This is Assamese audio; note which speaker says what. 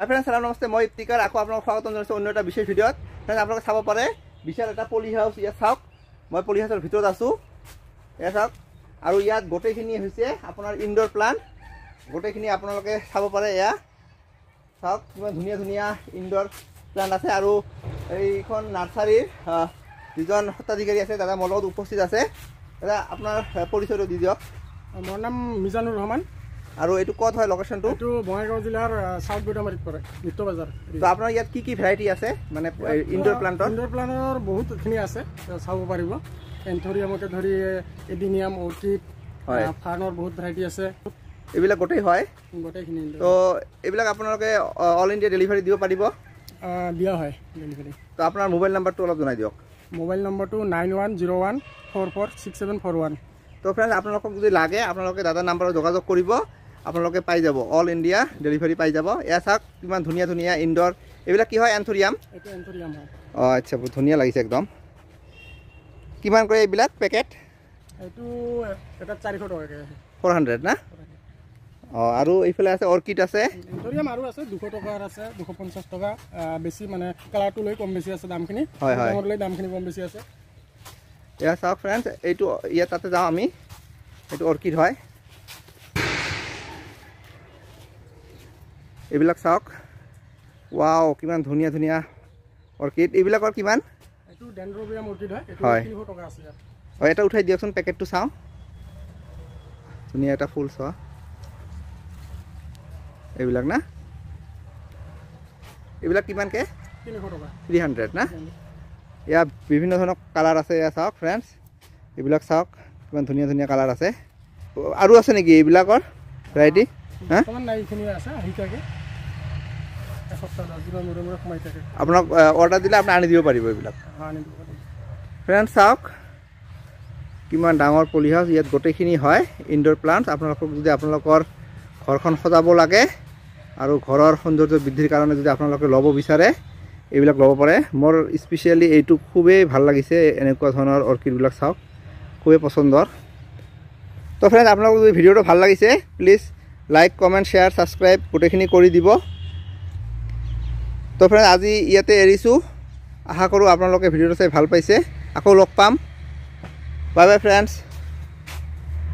Speaker 1: ফ্ৰেণ্ডছ সালাম নমস্তে মই ইফতিকাৰ আকৌ আপোনাক স্বাগতম জনাইছোঁ অন্য এটা বিশেষ ভিডিঅ'ত। ফ্ৰেণ্ডছ আপোনালোকে চাব পাৰে বিশাল এটা পলি হাউচ। ইয়াত চাওক মই পলি হাউচৰ ভিতৰত আছোঁ। এয়া চাওক আৰু ইয়াত গোটেইখিনি হৈছে আপোনাৰ ইনডোৰ প্লাণ্ট। গোটেইখিনি আপোনালোকে চাব পাৰে। এয়া চাওক কিমান ধুনীয়া ধুনীয়া ইনডোৰ প্লাণ্ট আছে। আৰু এইখন নাৰ্চাৰীৰ যিজন স্বত্বাধিকাৰী আছে দাদা মোৰ লগত উপস্থিত আছে। দাদা আপোনাৰ পৰিচয়টো দি দিয়ক।
Speaker 2: মোৰ নাম মিজানুৰ ৰহমান।
Speaker 1: আৰু এইটো ক'ত হয় লোকেশ্যনটো?
Speaker 2: এইটো বঙাইগাঁও জিলাৰ চাউথ গোদামাৰীত পৰে, নিত্য বজাৰ।
Speaker 1: তো আপোনাৰ ইয়াত কি কি ভেৰাইটি আছে মানে ইনডোৰ প্লাণ্টৰ?
Speaker 2: ইনডোৰ প্লাণ্টৰ বহুতখিনি আছে, চাব পাৰিব। এন্থৰিয়ামকে ধৰি এডিনিয়াম, অৰ্কিড, ফাৰ্ণৰ বহুত ভেৰাইটি আছে।
Speaker 1: এইবিলাক গোটেই হয়
Speaker 2: গোটেইখিনি।
Speaker 1: তো এইবিলাক আপোনালোকে অল ইণ্ডিয়া ডেলিভাৰী দিব পাৰিব?
Speaker 2: দিয়া হয় ডেলিভাৰী।
Speaker 1: তো আপোনাৰ মোবাইল নাম্বাৰটো অলপ জনাই দিয়ক।
Speaker 2: মোবাইল নম্বৰটো 9101446741।
Speaker 1: তো ফ্ৰেণ্ডছ আপোনালোকক যদি লাগে আপোনালোকে দাদাৰ নাম্বাৰত যোগাযোগ কৰিব, আপোনালোকে পাই যাব। অল ইণ্ডিয়া ডেলিভাৰী পাই যাব। এয়া চাওক কিমান ধুনীয়া ধুনীয়া ইনডোৰ। এইবিলাক কি হয়? এন্থৰিয়াম।
Speaker 2: এইটো এন্থৰিয়াম হয়।
Speaker 1: অঁ আচ্ছা, বহুত ধুনীয়া লাগিছে একদম। কিমান কৰে এইবিলাক পেকেট?
Speaker 2: এইটো এটা 400 টকাকৈ আছে।
Speaker 1: 400 না? অঁ আৰু এইফালে আছে অৰ্কিড আছে।
Speaker 2: এন্থৰিয়াম আৰু আছে 200 টকাৰ আছে, 250 টকা। বেছি মানে কালাৰটো লৈ কম বেছি আছে দামখিনি।
Speaker 1: হয় হয়,
Speaker 2: লৈ দামখিনি কম বেছি আছে।
Speaker 1: এয়া চাওক ফ্ৰেণ্ডছ, এইটো ইয়াত তাতে যাওঁ আমি। এইটো অৰ্কিড হয়। এইবিলাক চাওক, ৱাও কিমান ধুনীয়া ধুনীয়া অৰ্কিড। এইবিলাকৰ কিমান?
Speaker 2: এইটো ডেনড্ৰবিয়াম অৰ্কিড হয়। এইটো 300 টকা আছে ইয়াত।
Speaker 1: হয়, এটা উঠাই দিয়কচোন, পেকেটটো চাওঁ। ধুনীয়া এটা ফুল চোৱা। এইবিলাক না? এইবিলাক কিমানকৈ?
Speaker 2: 300 টকা।
Speaker 1: 300 না? ইয়াত বিভিন্ন ধৰণৰ কালাৰ আছে। এয়া চাওক ফ্ৰেণ্ডছ, এইবিলাক চাওক কিমান ধুনীয়া ধুনীয়া কালাৰ আছে। আৰু আছে নেকি এইবিলাকৰ ভেৰাইটি? হা আপোনাক অৰ্ডাৰ দিলে আপুনি আনি দিব পাৰিব এইবিলাক। ফ্ৰেণ্ডছ চাওক কিমান ডাঙৰ পলি হাউচ। ইয়াত গোটেইখিনি হয় ইনডোৰ প্লাণ্টছ। আপোনালোকক যদি আপোনালোকৰ ঘৰখন সজাব লাগে আৰু ঘৰৰ সৌন্দৰ্য বৃদ্ধিৰ কাৰণে যদি আপোনালোকে ল'ব বিচাৰে এইবিলাক ল'ব পাৰে। মোৰ স্পেচিয়েলি এইটো খুবেই ভাল লাগিছে। এনেকুৱা ধৰণৰ অৰ্কিডবিলাক চাওক, খুবেই পচন্দৰ। তো ফ্ৰেণ্ডছ আপোনালোকক যদি ভিডিঅ'টো ভাল লাগিছে please like, comment, share, subscribe গোটেইখিনি কৰি দিব। তো ফ্ৰেণ্ডছ আজি ইয়াতে এৰিছোঁ। আশা কৰোঁ আপোনালোকে ভিডিঅ'টো চাই ভাল পাইছে। আকৌ লগ পাম। Bye bye friends.